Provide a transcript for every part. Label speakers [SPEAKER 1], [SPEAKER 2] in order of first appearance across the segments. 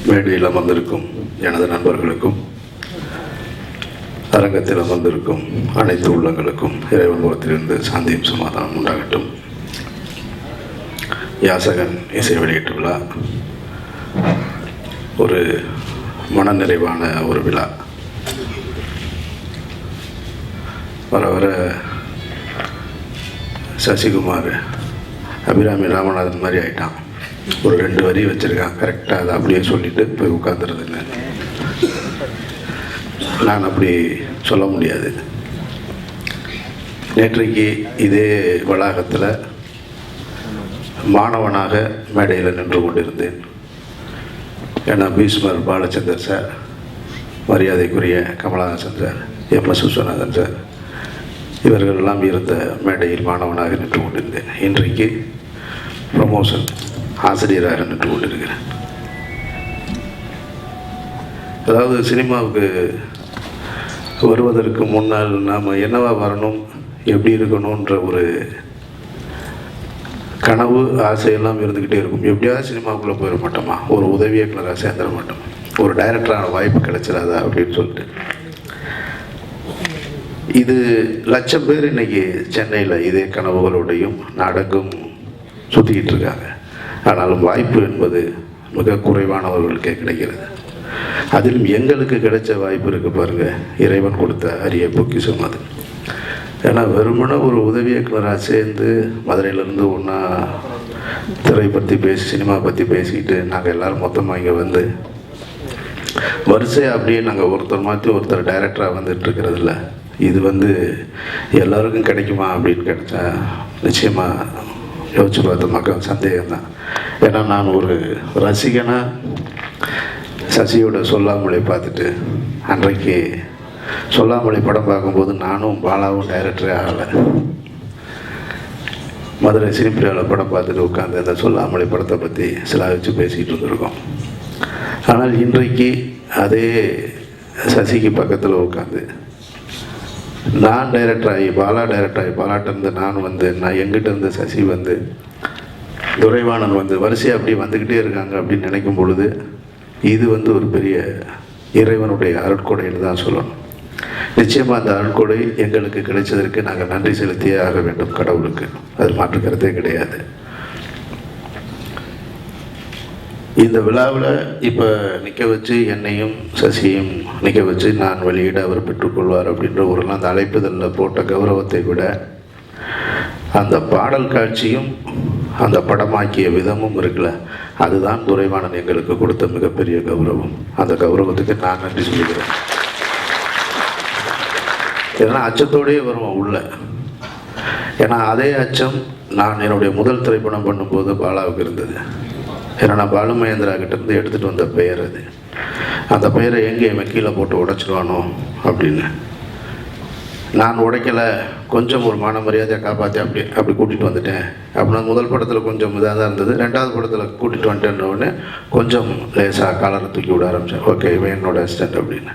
[SPEAKER 1] மேடையில் அமர்ந்திருக்கும் எனது நண்பர்களுக்கும் அரங்கத்தில் அமர்ந்திருக்கும் அனைத்து உள்ளங்களுக்கும் இறைவன் முகத்திலிருந்து சாந்தியும் சமாதானம் உண்டாகட்டும். யாசகன் இசை வெளியீட்டு விழா ஒரு மனநிறைவான ஒரு விழா. வர வர சசிகுமார் அபிராமி ராமநாதன் மாதிரி ஆகிட்டான். ஒரு 2 வரி வச்சுருக்கான், கரெக்டாக அதை அப்படியே சொல்லிவிட்டு போய் உட்காந்துருதுன்னு. நான் அப்படி சொல்ல முடியாது. நேற்றைக்கு இதே வளாகத்தில் மாணவனாக மேடையில் நின்று கொண்டிருந்தேன். ஏன்னா பீஷ்மர் பாலச்சந்தர் சார், மரியாதைக்குரிய Kamal Haasan sir, M S. Viswanathan sir இவர்கள் எல்லாம் இருந்த மேடையில் மாணவனாக நின்று கொண்டிருந்தேன். இன்றைக்கு ப்ரமோஷன் ஆசிரியராக நின்று கொண்டிருக்கிறேன். அதாவது சினிமாவுக்கு வருவதற்கு முன்னால் நாம் என்னவா வரணும், எப்படி இருக்கணுன்ற ஒரு கனவு ஆசையெல்லாம் இருந்துக்கிட்டே இருக்கும். எப்படியாவது சினிமாவுக்குள்ளே போயிட மாட்டோமா, ஒரு உதவி இயக்குனராக சேர்ந்துட மாட்டோமா, ஒரு டைரக்டரான வாய்ப்பு கிடைச்சிடாதா அப்படின்னு சொல்லிட்டு. இது லட்சம் பேர் இன்றைக்கி சென்னையில் இதே கனவுகளோடையும் நாடகம் சுற்றிக்கிட்டு இருக்காங்க. ஆனாலும் வாய்ப்பு என்பது மிக குறைவானவர்களுக்கே கிடைக்கிறது. அதிலும் எங்களுக்கு கிடைச்ச வாய்ப்பு இருக்குது பாருங்கள், இறைவன் கொடுத்த அரிய பொக்கிஷம் அது. ஏன்னா வெறுமனே ஒரு உதவி இயக்குனராக சேர்ந்து மதுரையிலேருந்து ஒன்றா திரை பற்றி பேசி சினிமா பற்றி பேசிக்கிட்டு நாங்கள் எல்லோரும் மொத்தமாக இங்கே வந்து வரிசையாக அப்படியே நாங்கள் ஒருத்தர் மாற்றி ஒருத்தர் டைரக்டராக வந்துட்டுருக்கிறதில்ல. இது எல்லோருக்கும் கிடைக்குமா அப்படின்னு கிடைச்சா நிச்சயமாக யோசிச்சு பார்த்த மக்கள் சந்தேகம்தான். ஏன்னா நான் ஒரு ரசிகனாக சசியோட சொல்லாமொழி பார்த்துட்டு, அன்றைக்கு சொல்லாமொழி படம் பார்க்கும்போது நானும் பாலாவும் டைரக்டரே ஆகலை. மதுரை சினிப்பிரியாவில் படம் பார்த்துட்டு உட்காந்து அந்த சொல்லாமொழி படத்தை பற்றி சிலாகிச்சு பேசிகிட்டு இருந்திருக்கோம். ஆனால் இன்றைக்கு அதே சசிக்கு பக்கத்தில் உட்காந்து நான் டைரக்டராகி பாலாட்டிருந்து நான் எங்கிட்ட இருந்து சசி துரைவாணன் வரிசையாக அப்படி வந்துக்கிட்டே இருக்காங்க அப்படின்னு நினைக்கும் பொழுது இது ஒரு பெரிய இறைவனுடைய அருட்கொடைன்னு தான் சொல்லணும். நிச்சயமாக அந்த அருட்கொடை எங்களுக்கு கிடைச்சதற்கு நாங்கள் நன்றி செலுத்தியே ஆக வேண்டும் கடவுளுக்கு, அது மாற்றுக்கிறதே கிடையாது. இந்த விழாவில் இப்போ நிற்க வச்சு என்னையும் சசியும் நிற்க வச்சு நான் வெளியிட அவர் பெற்றுக்கொள்வார் அப்படின்ற அந்த அழைப்புதலில் போட்ட கௌரவத்தை விட அந்த பாடல் காட்சியும் அந்த படமாக்கிய விதமும் இருக்குல்ல, அதுதான் துரைவாணன் எங்களுக்கு கொடுத்த மிகப்பெரிய கௌரவம். அந்த கௌரவத்துக்கு நான் நன்றி சொல்கிறேன். ஏன்னா அச்சத்தோடையே வருவோம் உள்ள. ஏன்னா அதே அச்சம் நான் என்னுடைய முதல் திரைப்படம் பண்ணும்போது பாலாவுக்கு இருந்தது. ஏன்னா நான் பாலு மகேந்திரா கிட்டேருந்து எடுத்துகிட்டு வந்த பெயர் அது. அந்த பெயரை எங்கே கீழே போட்டு உடைச்சிடுவானோ அப்படின்னு நான் உடைக்கலை, கொஞ்சம் ஒரு மான மரியாதையை காப்பாற்றி அப்படி கூட்டிகிட்டு வந்துட்டேன். அப்படின்னா முதல் படத்தில் கொஞ்சம் இதாக தான் இருந்தது. 2வது படத்தில் கூட்டிகிட்டு வந்துட்டேன்னொடனே கொஞ்சம் லேசாக காலரை தூக்கி விட ஆரம்பித்தேன். ஓகே, இவன் என்னோட அசிஸ்டண்ட் அப்படின்னு.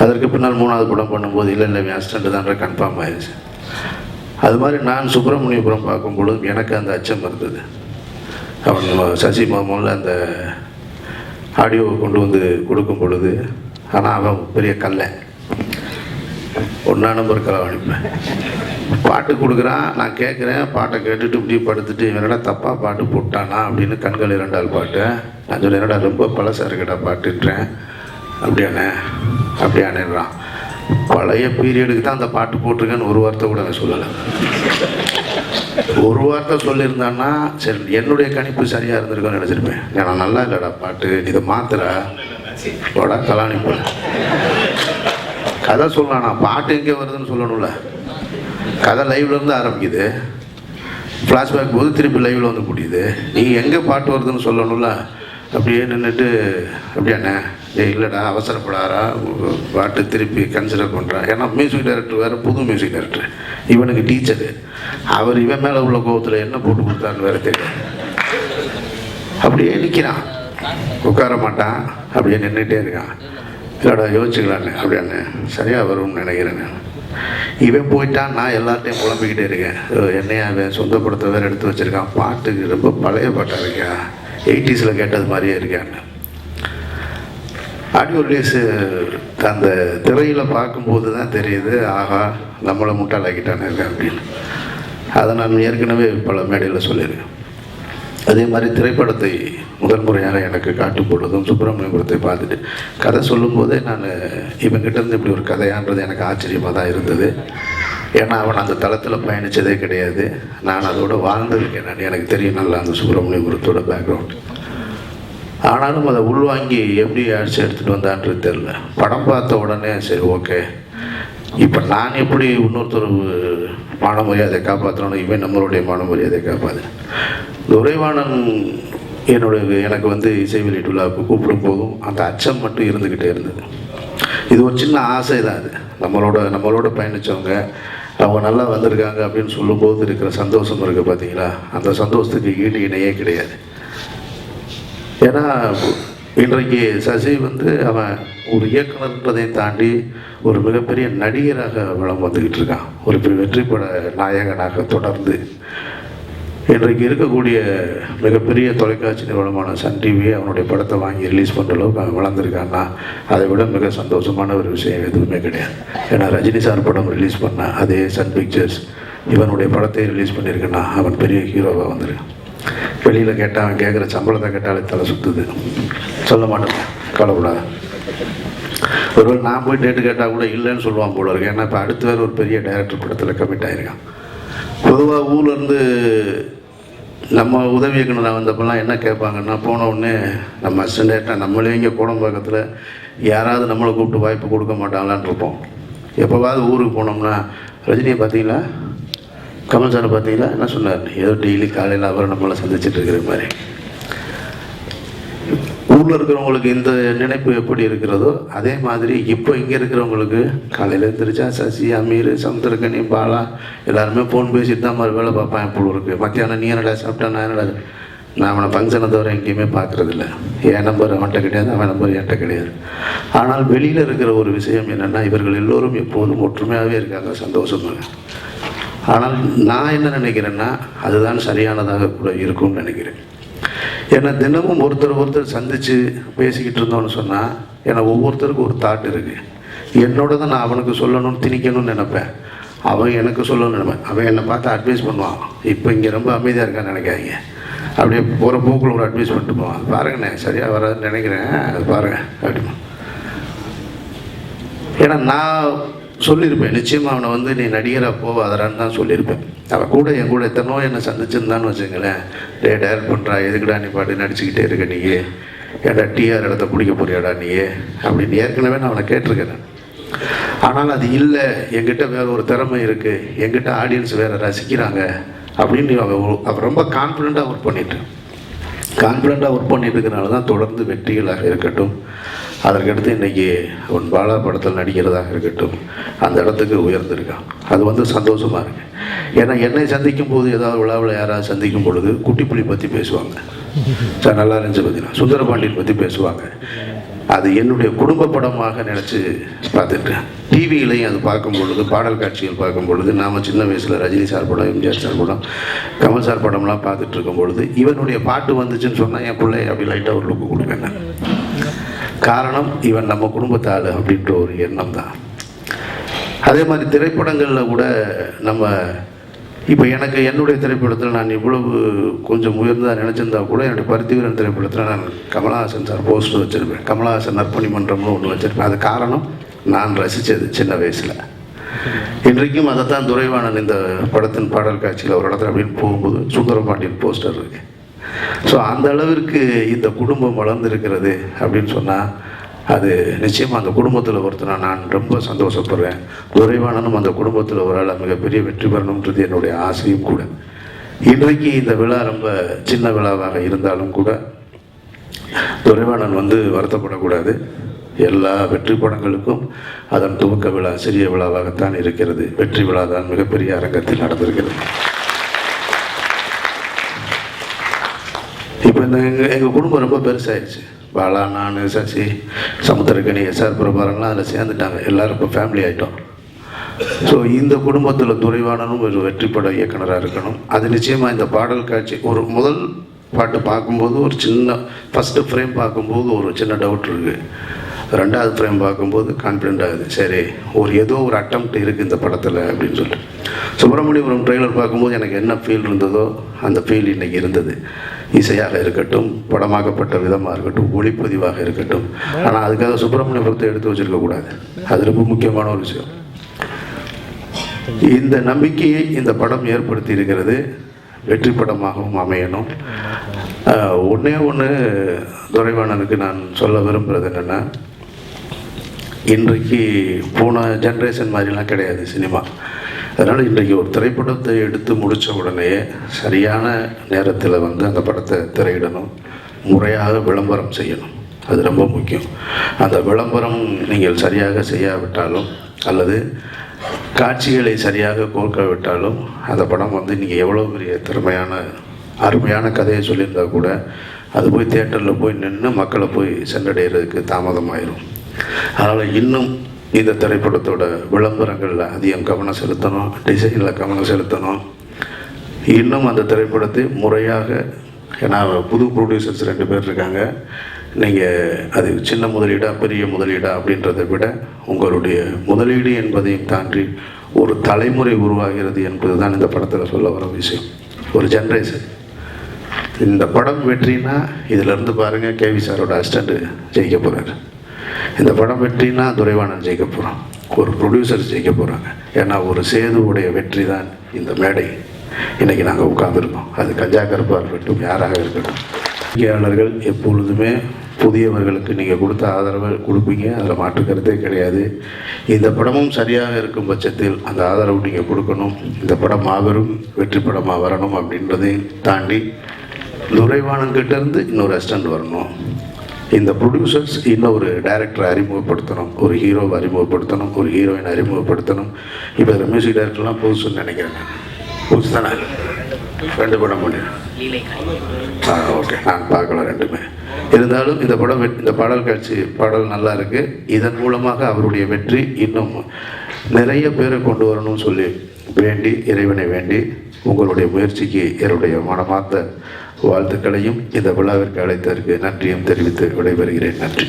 [SPEAKER 1] அதற்கு பின்னால் 3வது படம் பண்ணும்போது இல்லை இவன் அசிஸ்டண்ட்டு தான் கன்ஃபார்ம் ஆயிடுச்சு. அது மாதிரி நான் சுப்பிரமணியபுரம் பார்க்கும்பொழுது எனக்கு அந்த அச்சம் இருந்தது. அவன் சசி முதல்ல அந்த ஆடியோவை கொண்டு கொடுக்கும் பொழுது, ஆனால் அவன் பெரிய கல்லை 1 நம்பர் அனுப்பேன். பாட்டு கொடுக்குறான், நான் கேட்குறேன். பாட்டை கேட்டுட்டு இப்படி படுத்துட்டு என்னடா தப்பாக பாட்டு போட்டானா அப்படின்னு கண்கள் 2ஆல் பாட்டு. நான் சொல்ல என்னடா ரொம்ப பழசாக இருக்கடா பாட்டுன்றேன். அப்படியானேன்றான். பழைய பீரியடுக்கு தான் அந்த பாட்டு போட்டிருக்கேன்னு ஒரு வார்த்தை கூட நான் சொல்லலை. ஒரு வார்த்தை சொல்லியிருந்தான்னா சரி, என்னுடைய கணிப்பு சரியாக இருந்திருக்குன்னு நினச்சிருப்பேன். ஏன்னா நல்லா இல்லைடா பாட்டு, இதை மாத்திரா போடா கலாணி போல கதை சொல்லலாம். பாட்டு எங்கே வருதுன்னு சொல்லணும்ல. கதை லைவ்லேருந்து ஆரம்பிக்குது, ஃப்ளாஷ்பேக் போது திருப்பி லைவில் முடியுது. நீங்கள் எங்கே பாட்டு வருதுன்னு சொல்லணும்ல. அப்படியே நின்றுட்டு அப்படியாண்ணே இல்லைடா அவசரப்படாரா, பாட்டு திருப்பி கன்சிடர் பண்ணுறான். ஏன்னா மியூசிக் டைரக்டர் வேறு, புது மியூசிக் டைரக்டர், இவனுக்கு டீச்சரு. அவர் இவன் மேலே உள்ள கோபத்தில் என்ன போட்டு கொடுத்தான்னு வேறு தெரியும். அப்படியே நிற்கிறான், உட்கார மாட்டான், அப்படியே நின்றுட்டே இருக்கான். இல்லைடா யோசிச்சுக்கலான்னு அப்படியாண்ணே சரியாக வரும்னு நினைக்கிறேன். இவன் போயிட்டான், நான் எல்லாத்தையும் குழம்பிக்கிட்டே இருக்கேன். என்னையா அவன் சொந்த படத்தை வேறு எடுத்து வச்சுருக்கான், பாட்டுக்கு ரொம்ப பழைய பாட்டாக இருக்கா, 80s கேட்டது மாதிரியே இருக்காங்க. ஆடியோ ரிலீஸு அந்த திரையில் பார்க்கும்போது தான் தெரியுது, ஆஹா நம்மளை முட்டாளாக்கிட்டானே இருக்கேன் அப்படின்னு. அதை நான் ஏற்கனவே பல மேடையில் சொல்லியிருக்கேன். அதே மாதிரி திரைப்படத்தை முதல் முறையாக எனக்கு காட்டும் பொழுதும் சுப்பிரமணியபுரத்தை பார்த்துட்டு கதை சொல்லும்போதே நான் இவங்கிட்டேருந்து இப்படி ஒரு கதையான்றது எனக்கு ஆச்சரியமாக தான் இருந்தது. ஏன்னா அவன் அந்த தளத்தில் பயணித்ததே கிடையாது, நான் அதோடு வாழ்ந்திருக்கேன். நான் எனக்கு தெரியும் நல்லா அந்த சுப்பிரமணியபுரத்தோட பேக்ரவுண்ட். ஆனாலும் அதை உள்வாங்கி எப்படி அடித்து எடுத்துகிட்டு வந்தான்றது தெரில. படம் பார்த்த உடனே சரி ஓகே, இப்போ நான் எப்படி இன்னொருத்தர் மான மரியாதை காப்பாற்றணும், இவன் நம்மளுடைய மான மரியாதை காப்பாது. துரைவாணன் எனக்கு வந்து இசை வெளியீட்டு விழாவுக்கு கூப்பிடும் போதும் அந்த அச்சம் மட்டும் இருந்துக்கிட்டே இருந்தது. இது ஒரு சின்ன ஆசை தான். அது நம்மளோட பயணித்தவங்க அவங்க நல்லா வந்திருக்காங்க அப்படின்னு சொல்லும்போது இருக்கிற சந்தோஷம் இருக்குது பார்த்தீங்களா, அந்த சந்தோஷத்துக்கு ஈடு இணையே கிடையாது. ஏன்னா இன்றைக்கு சசி வந்து அவன் ஒரு இயக்குனர்ன்றதை தாண்டி ஒரு மிகப்பெரிய நடிகராக வளம் வந்துக்கிட்டு இருக்கான். ஒரு வெற்றிப்பட நாயகனாக தொடர்ந்து இன்றைக்கு இருக்கக்கூடிய மிகப்பெரிய தொலைக்காட்சி நிறுவனமான சன் டிவி அவனுடைய படத்தை வாங்கி ரிலீஸ் பண்ணுற அளவுக்கு அவன் வளர்ந்துருக்கான்னா அதை விட மிக சந்தோஷமான ஒரு விஷயம் எதுவுமே கிடையாது. ஏன்னா ரஜினி சார் படம் ரிலீஸ் பண்ண அதே சன் பிக்சர்ஸ் இவனுடைய படத்தை ரிலீஸ் பண்ணியிருக்கேன்னா அவன் பெரிய ஹீரோவாக வந்திருக்கான். வெளியில் கேட்டால் அவன் கேட்குற சம்பளத்தை கேட்டாலே தலை சுற்றுது. சொல்ல மாட்டேன், கவலைப்படாத. ஒருவேளை நான் போய் டேட்டு கேட்டால் கூட இல்லைன்னு சொல்லுவான் போல இருக்கு. ஏன்னா இப்போ அடுத்து வேறு ஒரு பெரிய டைரக்டர் படத்தில் கமிட் ஆகிருக்கான். பொதுவாக ஊர்லேருந்து நம்ம உதவி இயக்குனர் வந்தப்பெல்லாம் என்ன கேட்பாங்கன்னா, போன உடனே நம்ம அசிஸ்டண்ட்டாக நம்மளே இங்கே கோடம்பாக்கத்தில் யாராவது நம்மளை கூப்பிட்டு வாய்ப்பு கொடுக்க மாட்டாங்களான் இருப்போம். எப்போவாவது ஊருக்கு போனோம்னா ரஜினியை பார்த்தீங்களா, கமல் சாரை பார்த்தீங்களா, என்ன சொன்னார், ஏதோ டெய்லி காலையில் அவரை நம்மளை சந்திச்சுட்டு இருக்கிற மாதிரி. ஊரில் இருக்கிறவங்களுக்கு இந்த நினைப்பு எப்படி இருக்கிறதோ அதே மாதிரி இப்போ இங்கே இருக்கிறவங்களுக்கு காலையில் எழுந்திரிச்சா சசி, அமீர், சமுத்திரக்கனி, பாலா எல்லாருமே ஃபோன் பேசிட்டு தான் மாதிரி வேலை பார்ப்பான். இப்போ இருக்குது மத்தியானம் நீ என்னடா சாப்பிட்டா, நான் என்னடா, நான் அவனை ஃபங்க்ஷனை தவிர எங்கேயுமே பார்க்குறதில்ல. என் நம்பர் அவன்கிட்ட கிடையாது, அவன் நம்பர் என்கிட்ட கிடையாது. ஆனால் வெளியில் இருக்கிற ஒரு விஷயம் என்னென்னா, இவர்கள் எல்லோரும் எப்போதும் ஒற்றுமையாகவே இருக்காங்க, சந்தோஷமாக. ஆனால் நான் என்ன நினைக்கிறேன்னா அதுதான் சரியானதாக கூட இருக்கும்னு நினைக்கிறேன். ஏன்னா தினமும் ஒருத்தர் சந்தித்து பேசிக்கிட்டு இருந்தோன்னு சொன்னால், ஏன்னா ஒவ்வொருத்தருக்கும் ஒரு தாட் இருக்குது. என்னோட தான் நான் அவனுக்கு சொல்லணும்னு திணிக்கணும்னு நினைப்பேன், அவன் எனக்கு சொல்லணும்னு நினைப்பேன். அவன் என்னை பார்த்து அட்வைஸ் பண்ணுவான், இப்போ இங்கே ரொம்ப அமைதியாக இருக்கான்னு நினைக்காதீங்க, அப்படியே போகிற போக்கில் ஒரு அட்வைஸ் பண்ணிட்டு போவான், பாருங்கண்ணே சரியாக வராதுன்னு நினைக்கிறேன், அது பாருங்கள் அப்படிமா. ஏன்னா நான் சொல்லியிருப்பேன், நிச்சயமாக அவனை வந்து நீ நடிகராக போவாதரான்னு தான் சொல்லியிருப்பேன். அவன் கூட என் கூட எத்தனோ என்னை சந்திச்சிருந்தான்னு வச்சுங்களேன், டைரக்ட் பண்ணுறா எதுக்குடா நீ பாட்டு நடிச்சுக்கிட்டே இருக்க, நீ ஏடா டிஆர் இடத்த பிடிக்க போறியாடா நீ அப்படின்னு ஏற்கனவே நான் அவனை கேட்டிருக்கிறேன். ஆனால் அது இல்லை, என்கிட்ட வேறு ஒரு திறமை இருக்குது, என்கிட்ட ஆடியன்ஸ் வேறு ரசிக்கிறாங்க அப்படின்னு அவன் ரொம்ப கான்ஃபிடெண்ட்டாக ஒர்க் பண்ணிட்டு இருக்கிறனால தான் தொடர்ந்து வெற்றிகளாக இருக்கட்டும், அதற்கடுத்து இன்றைக்கி அவன் பாலா படத்தில் நடிக்கிறதாக இருக்கட்டும், அந்த இடத்துக்கு உயர்ந்திருக்கான். அது வந்து சந்தோஷமாக இருக்குது. ஏன்னா என்னை சந்திக்கும் போது ஏதாவது விழாவில் யாராவது சந்திக்கும் பொழுது குட்டிப்புலி பற்றி பேசுவாங்க, சார் நல்லா இருந்துச்சு பார்த்தீங்கன்னா, சுந்தரபாண்டியன் பற்றி பேசுவாங்க. அது என்னுடைய குடும்ப படமாக நினச்சி பார்த்துட்டேன். டிவியிலையும் அது பார்க்கும் பொழுது, பாடல் காட்சிகள் பார்க்கும் பொழுது, நாம் சின்ன வயசில் ரஜினி சார் படம், எம்ஜிஆர் சார் படம், கமல் சார் படம்லாம் பார்த்துட்டு இருக்கும் பொழுது இவனுடைய பாட்டு வந்துச்சுன்னு சொன்னால் என் பிள்ளை அப்படி லைட்டாக ஒரு லுக்கு கொடுப்பேன். காரணம் இவன் நம்ம குடும்பத்தாள் அப்படின்ற ஒரு எண்ணம் தான். அதே மாதிரி திரைப்படங்களில் கூட நம்ம இப்போ எனக்கு என்னுடைய திரைப்படத்தில் நான் இவ்வளவு கொஞ்சம் உயர்ந்ததாக நினச்சிருந்தா கூட என்னுடைய பருத்திவீரன் திரைப்படத்தில் நான் கமலஹாசன் சார் போஸ்டர் வச்சுருப்பேன், கமலஹாசன் நற்பணி மன்றம்னு ஒன்று வச்சுருப்பேன். அது காரணம் நான் ரசித்தது சின்ன வயசில். இன்றைக்கும் அதை தான் துரைவாணன் இந்த படத்தின் பாடல் காட்சியில் ஒரு இடத்துல அப்படின்னு போகும்போது சுந்தரபாண்டியன் போஸ்டர் இருக்குது. ஸோ அந்த அளவிற்கு இந்த குடும்பம் வளர்ந்துருக்கிறது அப்படின்னு சொன்னால் அது நிச்சயமாக அந்த குடும்பத்தில் ஒருத்தனா நான் ரொம்ப சந்தோஷப்படுறேன். துரைவாணனும் அந்த குடும்பத்தில் ஒரு ஆள் மிகப்பெரிய வெற்றி பெறணுன்றது என்னுடைய ஆசையும் கூட. இன்றைக்கு இந்த விழா ரொம்ப சின்ன விழாவாக இருந்தாலும் கூட துரைவாணன் வந்து வருத்தப்படக்கூடாது. எல்லா வெற்றி படங்களுக்கும் அதன் துவக்க விழா சிறிய விழாவாகத்தான் இருக்கிறது. வெற்றி விழா தான் மிகப்பெரிய அரங்கத்தில் நடந்திருக்கிறது. இப்போ இந்த எங்கள் குடும்பம் ரொம்ப பெருசாகிடுச்சு. பாலா, நான், சசி, சமுத்திரக்கனி, எஸ்ஆர் பிரபாரன்லாம் அதில் சேர்ந்துட்டாங்க. எல்லோரும் இப்போ ஃபேமிலி ஆகிட்டோம். ஸோ இந்த குடும்பத்தில் துரைவாணனும் ஒரு வெற்றி பட இயக்குனராக இருக்கணும். அது நிச்சயமாக இந்த பாடல் காட்சி ஒரு முதல் பாட்டு பார்க்கும்போது ஒரு சின்ன ஃபஸ்ட்டு ஃப்ரேம் பார்க்கும்போது ஒரு சின்ன டவுட் இருக்குது, ரெண்டாவது ஃப்ரேம் பார்க்கும்போது கான்ஃபிடென்ட் ஆகுது, சரி ஏதோ ஒரு அட்டம்ப்ட் இருக்குது இந்த படத்தில் அப்படின்னு சொல்லிட்டு. சுப்பிரமணியபுரம் ட்ரெய்லர் பார்க்கும்போது எனக்கு என்ன ஃபீல் இருந்ததோ அந்த ஃபீல் இன்றைக்கி இருந்தது. இசையாக இருக்கட்டும், படமாக்கப்பட்ட விதமாக இருக்கட்டும், ஒளிப்பதிவாக இருக்கட்டும். ஆனால் அதுக்காக சுப்பிரமணியபுரத்தை எடுத்து வச்சுருக்கக்கூடாது, அது ரொம்ப முக்கியமான ஒரு விஷயம். இந்த நம்பிக்கையை இந்த படம் ஏற்படுத்தி இருக்கிறது, வெற்றி படமாகவும் அமையணும். ஒன்றே ஒன்று துரைவாணனுக்கு நான் சொல்ல விரும்புகிறது என்னென்னா, இன்றைக்கு போன ஜென்ரேஷன் மாதிரிலாம் கிடையாது சினிமா. அதனால் இன்றைக்கு ஒரு திரைப்படத்தை எடுத்து முடித்த உடனே சரியான நேரத்தில் அந்த படத்தை திரையிடணும், முறையாக விளம்பரம் செய்யணும், அது ரொம்ப முக்கியம். அந்த விளம்பரம் நீங்கள் சரியாக செய்யாவிட்டாலும் அல்லது காட்சிகளை சரியாக கோர்க்காவிட்டாலும் அந்த படம் நீங்கள் எவ்வளோ பெரிய திறமையான அருமையான கதையை சொல்லியிருந்தா கூட அது போய் தியேட்டரில் போய் நின்று மக்களை போய் சென்றடைகிறதுக்கு தாமதமாயிடும். அதனால் இன்னும் இந்த திரைப்படத்தோட விளம்பரங்களில் அதிகம் கவனம் செலுத்தணும், டிசைனில் கவனம் செலுத்தணும். இன்னும் அந்த திரைப்படத்தை முறையாக, ஏன்னா புது ப்ரொடியூசர்ஸ் 2 பேர் இருக்காங்க, நீங்கள் அது சின்ன முதலீடா பெரிய முதலீடா அப்படின்றத விட உங்களுடைய முதலீடு என்பதையும் தாண்டி ஒரு தலைமுறை உருவாகிறது என்பது தான் இந்த படத்தில் சொல்ல வர விஷயம். ஒரு ஜென்ரேஷன். இந்த படம் வெற்றினா இதிலேருந்து பாருங்கள், கேவி சாரோட அசிஸ்டண்ட்டு ஜெயிக்க போகிறார். இந்த படம் வெற்றினா துரைவாணன் ஜெயிக்க போகிறான், ஒரு ப்ரொடியூசர் ஜெயிக்க போகிறாங்க. ஏன்னா ஒரு சேதுவுடைய வெற்றி தான் இந்த மேடை இன்றைக்கி நாங்கள் உட்கார்ந்துருக்கோம். அது கஞ்சா கருப்பாக இருக்கட்டும், யாராக இருக்கட்டும். பத்திரிகையாளர்கள் எப்பொழுதுமே புதியவர்களுக்கு நீங்கள் கொடுத்த ஆதரவை கொடுப்பீங்க, அதில் மாற்றுக்கருத்தே கிடையாது. இந்த படமும் சரியாக இருக்கும் பட்சத்தில் அந்த ஆதரவு நீங்கள் கொடுக்கணும். இந்த படம் மாபெரும் வெற்றி படமாக வரணும். அப்படின்றதையும் தாண்டி துரைவாணன்கிட்டேருந்து இன்னொரு அசிஸ்டண்ட் வரணும். இந்த ப்ரொடியூசர்ஸ் இன்னொரு டைரக்டரை அறிமுகப்படுத்தணும், ஒரு ஹீரோவை அறிமுகப்படுத்தணும், ஒரு ஹீரோயினை அறிமுகப்படுத்தணும். இப்போ இதில் மியூசிக் டைரக்டர்லாம் புதுசுன்னு நினைக்கிறேன். புதுசு தானே? 2 படம் பண்ணிடுறேன். ஓகே, நான் பார்க்கல 2மே. இருந்தாலும் இந்த படம் இந்த பாடல் நல்லா இருக்குது. இதன் மூலமாக அவருடைய வெற்றி இன்னும் நிறைய பேரை கொண்டு வரணும்னு சொல்லி வேண்டி, இறைவனை வேண்டி, உங்களுடைய முயற்சிக்கு என்னுடைய மனமார்ந்த வாழ்த்துக்களையும் இந்த விழாவிற்கு அழைத்ததற்கு நன்றியும் தெரிவித்து விடைபெறுகிறேன். நன்றி.